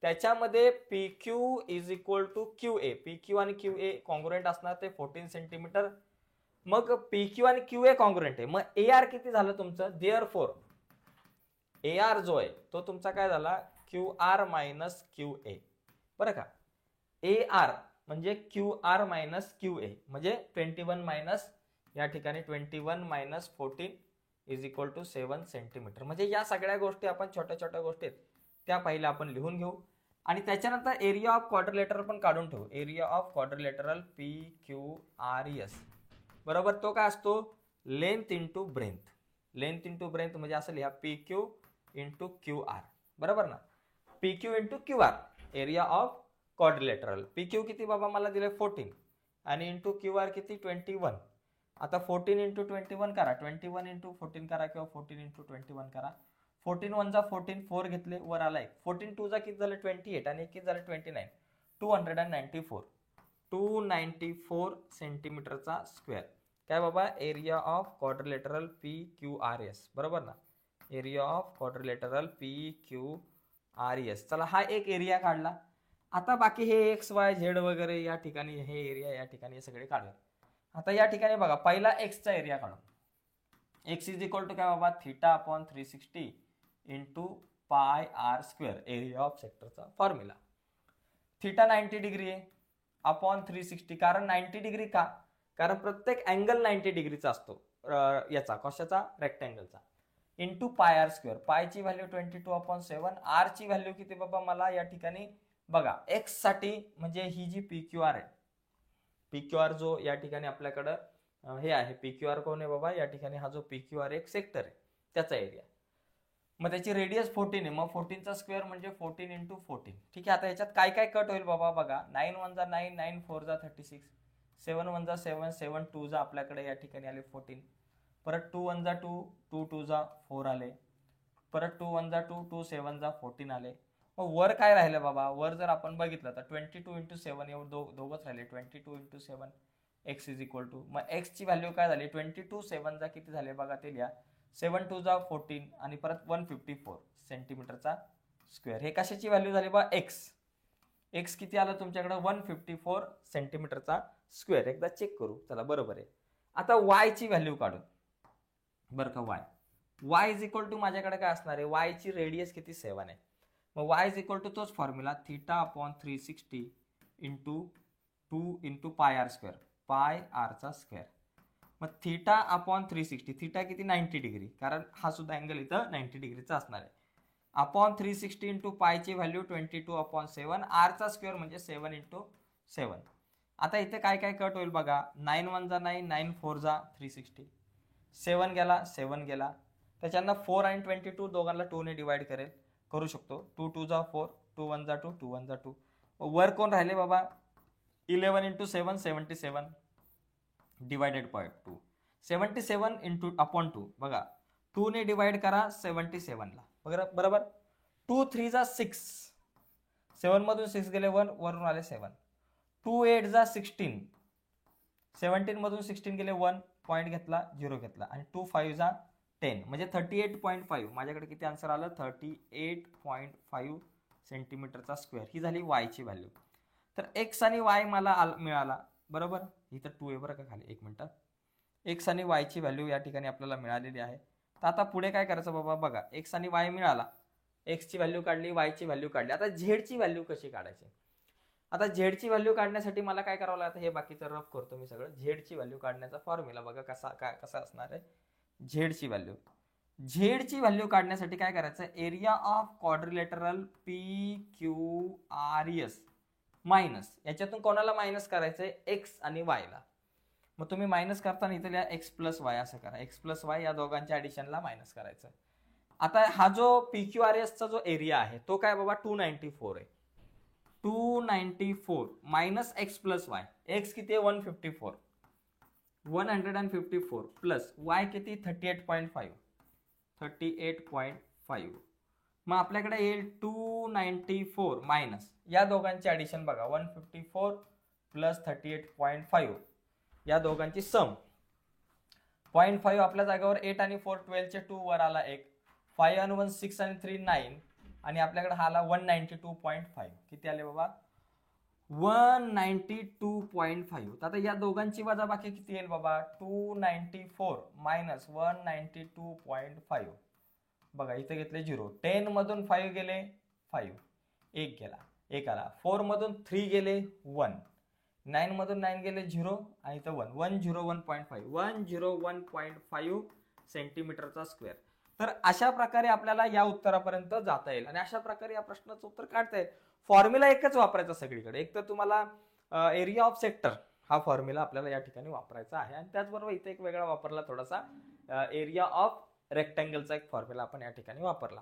त्याच्यामध्ये PQ is equal to QA, PQ आणि QA कॉन्ग्रुएंट असणार, ते 14 सेंटीमीटर. मग PQ आणि QA कॉन्ग्रुएंट आहे, मग AR किती झालं तुमचं, देअरफॉर AR जो आहे तो तुमचा काय झाला QR मायनस QA, बरं का. AR म्हणजे QR मायनस QA म्हणजे 21 मायनस या ठिकाणी 21 minus 14 is equal to 7 centimetre. म्हणजे या सगळ्या गोष्टी आपण छोट्या छोट्या गोष्टी आहेत त्या पहिल्या आपण लिहून घेऊ आणि त्याच्यानंतर एरिया ऑफ क्वाड्रिलेटरल पण काढून ठेवू. एरिया ऑफ क्वाड्रिलेटरल PQRS बरोबर, तो काय असतो, लेंथ इंटू ब्रेंथ. लेंथ इंटू ब्रेंथ म्हणजे असं लिहा, PQ इंटू QR, बरोबर ना. PQ into QR area of quadrilateral. PQ किती बाबा मला दिले 14 आणि इंटू QR किती 21. आता 14 इंटू 21 करा, 21 इंटू 14 करा किंवा 14 इंटू 21 करा. 14 1 जा 14, 4 घेतले वर आला एक, 14 2 जा किती झालं 28 आणि एक किती झालं 29, 294 सेंटीमीटरचा स्क्वेअर. काय बाबा, एरिया ऑफ क्वाड्रिलेटरल PQRS, बरोबर ना. Area of quadrilateral PQRS. चला हा एक एरिया काढला. आता बाकी हे XYZ वगैरे या ठिकाणी हे एरिया या ठिकाणी सगळे काढूया. आता या ठिकाणी बघा पहिला एक्सचा एरिया काढू. एक्स इज इक्वल टू काय बाबा θ/360 into pi R square area of सेक्टरचा फॉर्म्युला. थीटा 90 डिग्री आहे अपॉन 360. कारण 90 डिग्री का? कारण प्रत्येक अँगल 90 डिग्रीचा असतो याचा कशाचा रेक्टँगलचा. Into pi R square. पायची व्हॅल्यू 22/7. आर ची व्हॅल्यू किती बाबा मला या ठिकाणी बघा एक्स साठी म्हणजे ही जी PQR आहे, PQR जो या ठिकाणी आपल्याकडं हे आहे PQR कोण आहे बाबा या ठिकाणी हा जो PQR एक सेक्टर आहे त्याचा एरिया. मग त्याची रेडियस 14 आहे. मग 14चा स्क्वेअर म्हणजे 14 इंटू 14. ठीक आहे. आता याच्यात काय काय कट होईल बाबा बघा. 9 1 जा 9, 9 4 जा 36, 7 1 जा 7, 7 2 जा आपल्याकडे या ठिकाणी आले 14. परत 2 1 जा 2, 2 2 जा 4 आले. परत 2 1 जा 2, 2 7 जा 14 आले. मग वर काय राहिलं बाबा. वर जर आपण बघितलं तर 22 इंटू 7 एवढं दोघंच राहिले. 22 into 7 x is equal to. मग एक्स ची व्हॅल्यू काय झाली 22 7 जा किती झाले बघा ते लिहा. 7 2 जा 14 आणि परत 154 सेंटीमीटरचा स्क्वेअर. हे कशाची व्हॅल्यू झाली बा एक्स. एक्स किती आलं तुमच्याकडे 154 सेंटीमीटरचा स्क्वेअर. एकदा चेक करू. चला बरोबर आहे. आता वाय ची व्हॅल्यू काढू बरं का. वाय इज इक्वल टू माझ्याकडे काय असणार आहे. वाय ची रेडियस किती 7 आहे. मग वाय इज इक्वल टू तोच formula θ/360 into 2 into pi R square. Pi आरचा स्क्वेअर. मग θ/360. थीटा किती 90 डिग्री कारण हा सुद्धा अँगल इथं 90 डिग्रीचा असणार आहे. अपॉन 360 इंटू पायची व्हॅल्यू 22/7. आरचा स्क्वेअर म्हणजे 7 इंटू 7. आता इथे काय काय कट होईल बघा. 9 1 जा 9, 9 4 जा 360, 7 गेला 7 गेला. त्याच्यानं 4 आणि 22 दोघांना 2 ने डिवाइड करू शकतो. 2 2 जा 4, 2 1 जा 2, 2 1 जा 2. वर कोण राहिले बाबा 11 into 7 77 divided by 2. 77 into upon 2 बघा 2 ने डिवाइड करा 77 ला बरोबर. 2 3 जा 6, 7 मधून 6 गेले 1 वरून आले 7. 2 8 जा 16, 17 मधून 16 गेले 1 पॉईंट घेतला 0 घेतला आणि 2 5 जा 10 म्हणजे 38.5. माझ्याकडे किती आन्सर आलं 38.5 सेंटीमीटरचा स्क्वेअर. ही झाली वाय ची व्हॅल्यू. तर एक्स आणि वाय मला मिळाला बरोबर. इथं 2 आहे बरं का खाली. एक मिनिट. एक्स आणि वाय ची व्हॅल्यू या ठिकाणी आपल्याला मिळालेली आहे. तर आता पुढे काय करायचं बाबा बघा. एक्स आणि वाय मिळाला. एक्स ची व्हॅल्यू काढली वाय ची व्हॅल्यू काढली. आता झेड ची व्हॅल्यू कशी काढायची. आता झेड ची व्हॅल्यू काढण्यासाठी मला काय करावं लागतं हे बाकीचं रफ करतो मी सगळं. झेड ची व्हॅल्यू काढण्याचा फॉर्म्युला बघा कसा असणार आहे. झेड ची व्हॅल्यू काढण्यासाठी काय करायचं. Area of quadrilateral PQRS minus याच्यातून कोणाला मायनस करायचंय एक्स आणि वाय ला. मग तुम्ही मायनस करताना इथे लिहा एक्स प्लस वाय असं करा. एक्स प्लस वाय या दोघांच्या ऍडिशनला मायनस करायचं. आता हा जो PQRS चा जो एरिया आहे तो काय बाबा 294 आहे. 294 minus x plus y. X किती आहे 154 प्लस वाय किती 38.5. मग आपल्याकडे येईल 294 मायनस या दोघांची ऍडिशन बघा 154 प्लस 38.5 या दोघांची सम 0.5 आपल्या जागेवर 8 आणि 4 12 चे 2 वर आला 1, 5 आणि 1 6 आणि 3 9 आणि आपल्याकडे हा आला 192.5. किती आले बाबा 192.5. आता या दोघांची वजाबाकी किती येईल बाबा 294 मायनस 192.5. बघा इथे घेतले 0. 10 मधून 5 गेले 5, 1 गेला 1 आला. 4 मधून 3 गेले 1, 9 मधून 9 गेले 0 आणि इथं 1 101.5 101.5 सेंटीमीटरचा स्क्वेअर. तर अशा प्रकारे आपल्याला या उत्तरापर्यंत जाता येईल आणि अशा प्रकारे या प्रश्नाचं उत्तर काढता येईल. फॉर्म्युला एकच वापरायचा सगळीकडे. एक तर तुम्हाला एरिया ऑफ सेक्टर हा फॉर्म्युला आपल्याला या ठिकाणी वापरायचा आहे आणि त्याचबरोबर इथे एक वेगळा वापरला थोडासा एरिया ऑफ रेक्टँगलचा एक फॉर्म्युला आपण या ठिकाणी वापरला.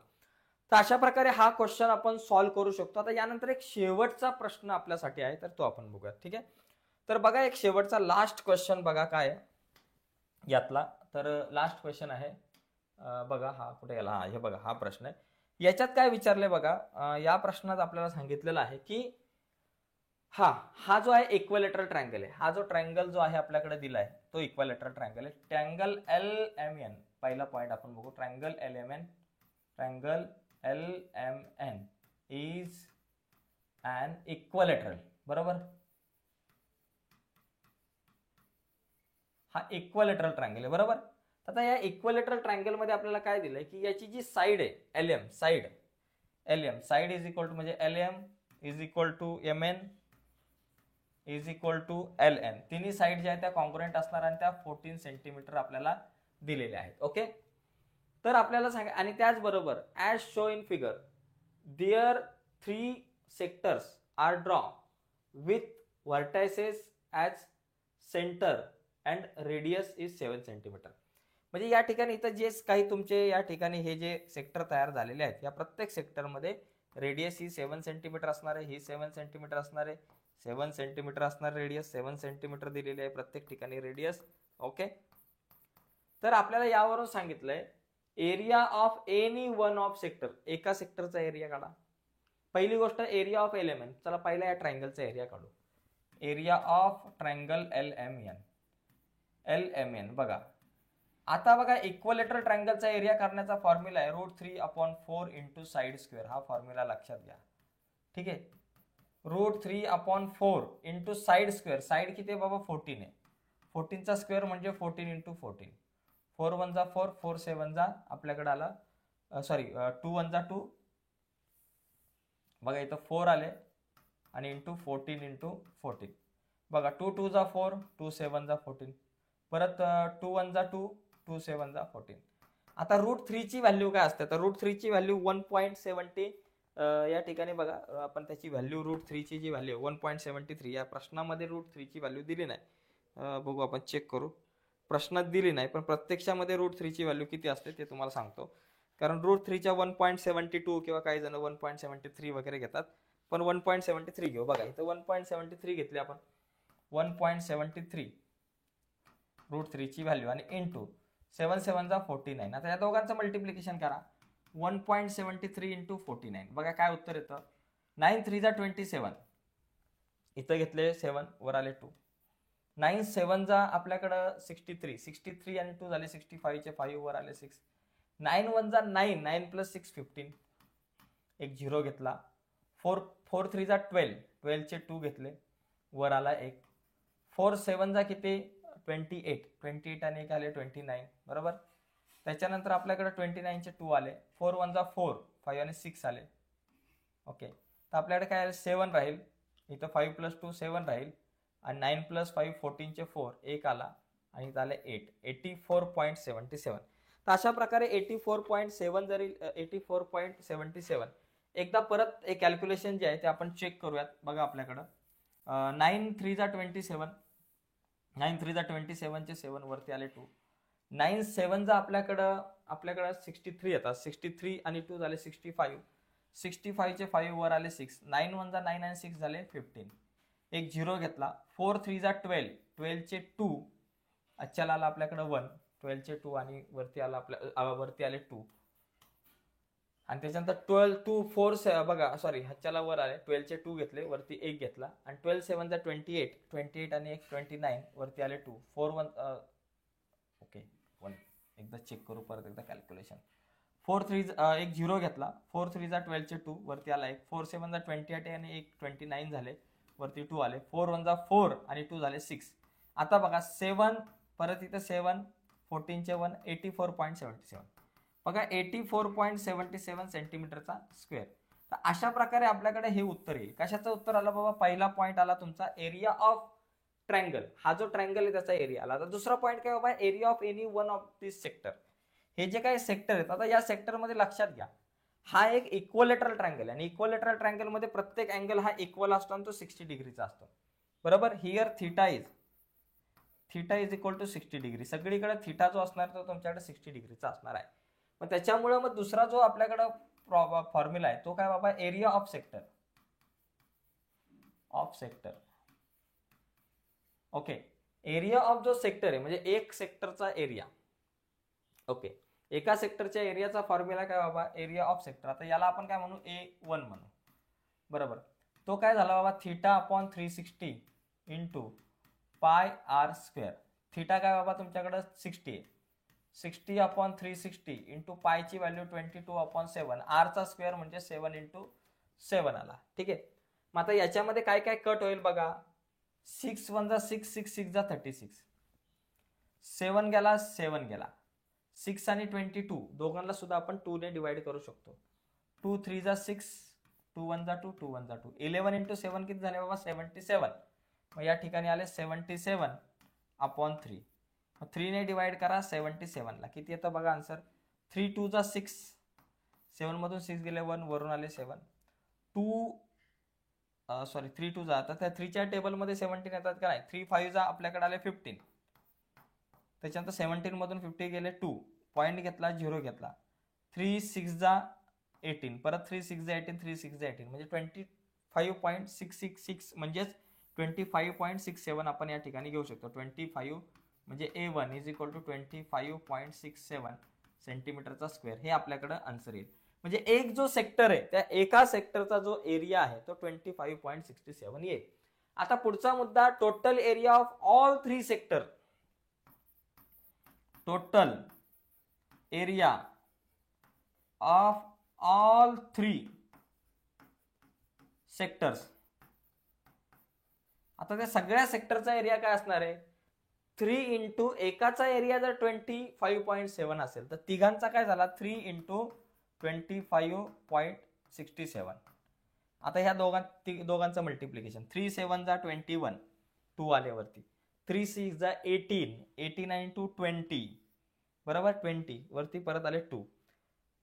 तर अशा प्रकारे हा क्वेश्चन आपण सॉल्व्ह करू शकतो. आता यानंतर एक शेवटचा प्रश्न आपल्यासाठी आहे तर तो आपण बघूया. ठीक आहे. तर बघा एक शेवटचा लास्ट क्वेश्चन बघा काय आहे यातला. तर लास्ट क्वेश्चन आहे बघा हा कुठे गेला. हे बघा हा प्रश्न आहे. याच्यात काय विचारलंय बघा. या प्रश्नात आपल्याला सांगितलेलं आहे की हा जो आहे इक्विलॅटरल ट्रायंगल आहे. हा जो ट्रायंगल जो आहे आपल्याकडे दिलाय तो इक्विलॅटरल ट्रायंगल आहे. ट्रायंगल LMN पहिला पॉईंट आपण बघू. Triangle L M N is an equilateral. बरोबर, हा इक्वलेटरल ट्रायंगल आहे. बरोबर, आता या इक्वलेटरल ट्रायंगल मध्ये आपल्याला काय दिलंय की याची जी साइड आहे LM, side is equal to म्हणजे LM is equal to MN is equal to LN. तिन्ही साइड ज्या आहेत त्या कॉन्ग्रुएंट असणार आणि त्या 14 सेंटीमीटर आपल्याला दिलेल्या आहेत. ओके, तर आपल्याला सांगा आणि त्याचबरोबर as show in figure there 3 sectors are draw with vertices as centre and radius is 7 centimetre. म्हणजे या ठिकाणी इथं जे काही तुमचे या ठिकाणी हे जे सेक्टर तयार झालेले आहेत या प्रत्येक सेक्टरमध्ये रेडियस ही 7 सेंटीमीटर असणार आहे, ही 7 सेंटीमीटर असणार आहे, 7 सेंटीमीटर असणार रेडियस, 7 सेंटीमीटर दिलेले आहे प्रत्येक ठिकाणी रेडियस. ओके, तर आपल्याला यावरून सांगितलंय area of any one of sector, एका सेक्टरचा एरिया काढा. पहिली गोष्ट एरिया ऑफ LMN. चला पहिला या ट्रायंगलचा एरिया काढू. एरिया ऑफ ट्रायंगल LMN बघा. आता बघा इक्वलेटरल ट्रायंगलचा एरिया करण्याचा फॉर्म्युला आहे √3/4 इंटू साइड स्क्वेअर. हा फॉर्म्युला लक्षात घ्या. ठीक आहे, √3/4 इंटू साइड स्क्वेअर. साइड किती आहे बाबा 14 आहे. 14 चा स्क्वेअर म्हणजे 14 इंटू 14. 4 1 जा 4, 4 7 जा आपल्याकडे आला 2 1 जा 2. बघा इथं 4 आले आणि इंटू 14 इंटू 14. बघा 2 2 जा 4, 2 7 जा 14. परत 2 1 जा 2, 2 7 जा 14. आता √3 ची व्हॅल्यू काय असते तर √3 ची व्हॅल्यू 1.70. या ठिकाणी बघा आपण त्याची व्हॅल्यू √3 ची जी व्हॅल्यू 1.73. या प्रश्नामध्ये √3 ची व्हॅल्यू दिली नाही. बघू आपण चेक करू. प्रश्नात दिली नाही पण प्रत्यक्षामध्ये √3 ची व्हॅल्यू किती असते ते तुम्हाला सांगतो. कारण √3 च्या 1.72 किंवा काही जण 1.73 वगैरे घेतात, पण 1.73 घेऊ. बघा इथं 1.73 घेतली आपण. 1.73 √3 ची व्हॅल्यू आणि इंटू 7 7 जा 49. आता या दोघांचं मल्टिप्लिकेशन करा. 1.73 इंटू 49. बघा काय उत्तर येतं. 9 3 जा 27. इथं घेतले 7, वर आले 2. 9 7 जा आपल्याकडं 63 आणि 2 झाले 65 चे 5 वर आले 6. 9 1 जा 9, 9 प्लस 6 15. एक 0 घेतला. 4 3 जा 12 चे 2 घेतले, वर आला 1. 4 7 जा किती 28 आणि एक आले 29. बरोबर, त्याच्यानंतर आपल्याकडे 29 चे 2 आले. 4 1 जा 4, 5 आणि 6 आले. ओके, तर आपल्याकडे काय आले 7 राहील. इथं 5 प्लस 2 7 राहील आणि 9 प्लस 5 14 चे 4 1 आला आणि इथं आले 8. 84.77. तर अशा प्रकारे 84.7 जरी 84.77 एकदा परत एक कॅल्क्युलेशन जे आहे ते आपण चेक करूयात. बघा आपल्याकडं 9 3 जा 27. 9 3 जा 27 चे 7 वरती आले 2. 9 7 जा आपल्याकडं 63 येतात. 63 आणि 2 झाले 65. 65 चे 5 वर आले 6. 9 1 जा 9 आणि 6 झाले 15. एक 0 घेतला. 4 3 जा 12 चे 2 अच्छा आला आपल्याकडे 1. 12 चे 2 आणि वरती आला वरती आले 2. आणि त्याच्यानंतर 12 2 4 बघा ह्याच्याला वर आले 12 चे 2 घेतले, वरती 1 घेतला आणि 12 7 जा 28 आणि 1 29 वरती आले 2. 4 1 ओके 1 एकदा चेक करू परत एकदा कॅल्क्युलेशन. 4 3 एक 0 घेतला. 4 3 जा 12 चे 2 वरती आला 1. 4 7 जा 28 आणि 1 29 झाले, वरती 2 आले. 4 1 जा 4 आणि 2 झाले 6. आता बघा 7 परत इथं 7 14 चे 1 84.77. बघा 84.77 सेंटीमीटरचा स्क्वेअर. तर अशा प्रकारे आपल्याकडे हे उत्तर येईल. कशाचं उत्तर आलं बाबा. पहिला पॉईंट आला तुमचा एरिया ऑफ ट्रायंगल. हा जो ट्रायंगल आहे त्याचा एरिया आला. आता दुसरा पॉईंट काय बाबा area of any one of this sector. हे जे काही सेक्टर आहेत आता या सेक्टर मध्ये लक्षात घ्या हा एक इक्वलेटरल ट्रायंगल आहे आणि इक्वलेटरल ट्रायंगल मध्ये प्रत्येक अँगल हा इक्वल असतो आणि तो 60 डिग्रीचा असतो. बरोबर, here theta is equal to 60 degree. सगळीकडे थीटा जो असणार तो तुमच्याकडे 60 डिग्रीचा असणार आहे. मग त्याच्यामुळे मग दुसरा जो आपल्याकडे फॉर्म्युला आहे तो काय बाबा area of sector. Okay, area of जो सेक्टर आहे म्हणजे एक सेक्टरचा एरिया. ओके, एका सेक्टरच्या एरियाचा फॉर्म्युला काय बाबा एरिया ऑफ सेक्टर. आता याला आपण काय म्हणू A1 म्हणू. बरोबर, तो काय झाला बाबा θ/360 इंटू πr स्क्वेअर. थीटा काय बाबा तुमच्याकडे 60 आहे. 60 अपॉन 360 इंटू पायची व्हॅल्यू 22/7, r चा स्क्वेअर म्हणजे 7 इंटू 7 आला. ठीक आहे. मग आता याच्यामध्ये काय काय कट होईल बघा. 6 1 जा 6, 6 6 जा 36, 7 गेला 7 गेला, 6 आणि 22 दोघांना सुद्धा आपण 2 ने डिवाइड करू शकतो. 2 3 जा 6, 2 1 जा 2, 2 1 जा 2, 11 इंटू 7 किती झाले बाबा 77. मग या ठिकाणी आले 77 अपॉन 3. 3 ने डिवाइड करा 77 ला, किती येतं बघा आन्सर. 3 2 जा 6, 7 मधून 6 गेले 1, वरून आले 7. 3 2 जा, आता त्या 3 च्या टेबलमध्ये 17 येतात का नाही. 3 5 जा आपल्याकडे आले 15, त्याच्यानंतर 17 मधून 50 गेले 2, पॉईंट घेतला 0 घेतला. 3 6 जा 18, परत 3 6 जा 18, 3 6 जा 18 म्हणजे 25.666 म्हणजेच 25.67 आपण या ठिकाणी घेऊ शकतो. 25 म्हणजे A1 इज इक्वल टू 25.67 सेंटीमीटरचा स्क्वेअर, हे आपल्याकडे आन्सर येईल. म्हणजे एक जो सेक्टर आहे त्या एका सेक्टरचा जो एरिया आहे तो 25.67 येईल. आता पुढचा मुद्दा, total area of all 3 sector. Total area of all 3 sectors. आता त्या सगळ्या सेक्टरचा एरिया काय असणार आहे. 3 इंटू एकाचा एरिया जर 25.7 असेल तर तिघांचा काय झाला 3 इंटू 25.67. आता ह्या दोघांचं मल्टिप्लिकेशन 3 7 जा 21, 2 आले वरती. 3 6 जा 18, 89 टू 20 बरोबर 20 वरती परत आले 2.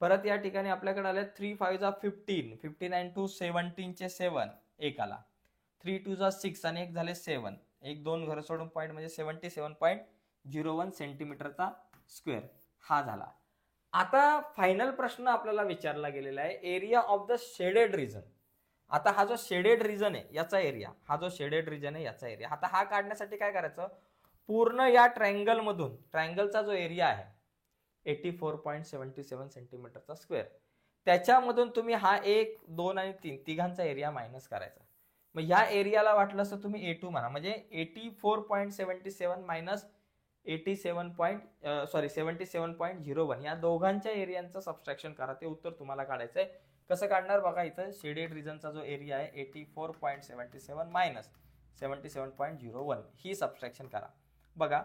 परत या ठिकाणी आपल्याकडे आले 3 5 जा 15, 59 टू 17 चे 7 एक आला. 3 2 जा 6 आणि एक झाले 7, एक 2 घर सोडून पॉईंट म्हणजे 77.01 सेंटीमीटरचा स्क्वेअर हा झाला. आता फायनल प्रश्न आपल्याला विचारला गेलेला आहे, area of the shaded region. आता हा जो शेडेड रिजन आहे याचा एरिया, हा जो शेडेड रिजन आहे याचा एरिया. आता हा काढण्यासाठी काय करायचं, पूर्ण या ट्रायंगल मधून, ट्रायंगलचा जो एरिया आहे 84.77 सेंटीमीटरचा स्क्वेअर, त्याच्यामधून तुम्ही हा 1 2 आणि 3 तिघांचा एरिया मायनस करायचा. मग ह्या एरियाला वाटलं असतं तुम्ही A2 म्हणा, म्हणजे 84.77 मायनस 77.01 या दोघांच्या एरियांचं सबस्ट्रॅक्शन करा. ते उत्तर तुम्हाला काढायचंय. कसं काढणार बघा, इथं शेडेड रिजनचा जो एरिया आहे 84.77 मायनस 77.01 ही सबस्ट्रॅक्शन करा. बघा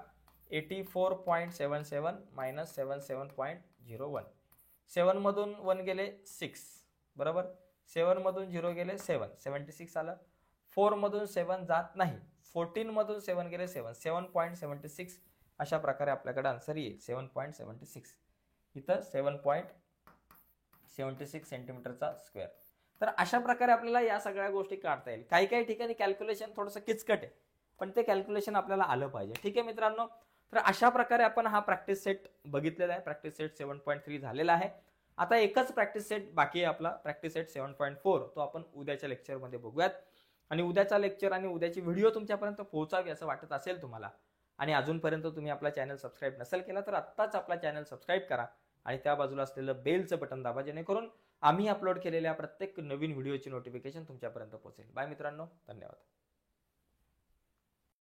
84.77 मायनस 77.01, 7 मधून 1 गेले 6 बरोबर, 7 मधून 0 गेले 7, 76 आलं. 4 मधून 7 जात नाही, 14 मधून 7 गेले 7, 7.76 अशा प्रकारे आपल्याकडे आन्सर येईल 7.76. इथं 7.76 सेंटीमीटरचा स्क्वेअर. तर अशा प्रकारे आपल्याला या सगळ्या गोष्टी काढता येईल. काही काही ठिकाणी कॅल्क्युलेशन थोडंसं किचकट आहे, पण ते कॅल्क्युलेशन आपल्याला आलं पाहिजे. ठीक आहे मित्रांनो, तर अशा प्रकारे आपण हा प्रॅक्टिस सेट बघितलेला आहे. प्रॅक्टिस सेट 7.3 झालेला आहे. आता एकच प्रॅक्टिस सेट बाकी आहे आपला, प्रॅक्टिस सेट 7.4. तो आपण उद्याच्या लेक्चरमध्ये बघूयात. आणि उद्याचा लेक्चर आणि उद्याची व्हिडिओ तुमच्यापर्यंत पोहोचावी असं वाटत असेल तुम्हाला, आणि अजूनपर्यंत तुम्ही आपला चॅनल सबस्क्राईब नसेल केला तर आत्ताच आपला चॅनल सबस्क्राईब करा आणि त्या बाजूला असलेलं बेलचं बटन दाबा, जेणेकरून आम्ही अपलोड केलेल्या प्रत्येक नवीन व्हिडिओची नोटिफिकेशन तुमच्यापर्यंत पोहोचेल. बाय मित्रांनो, धन्यवाद.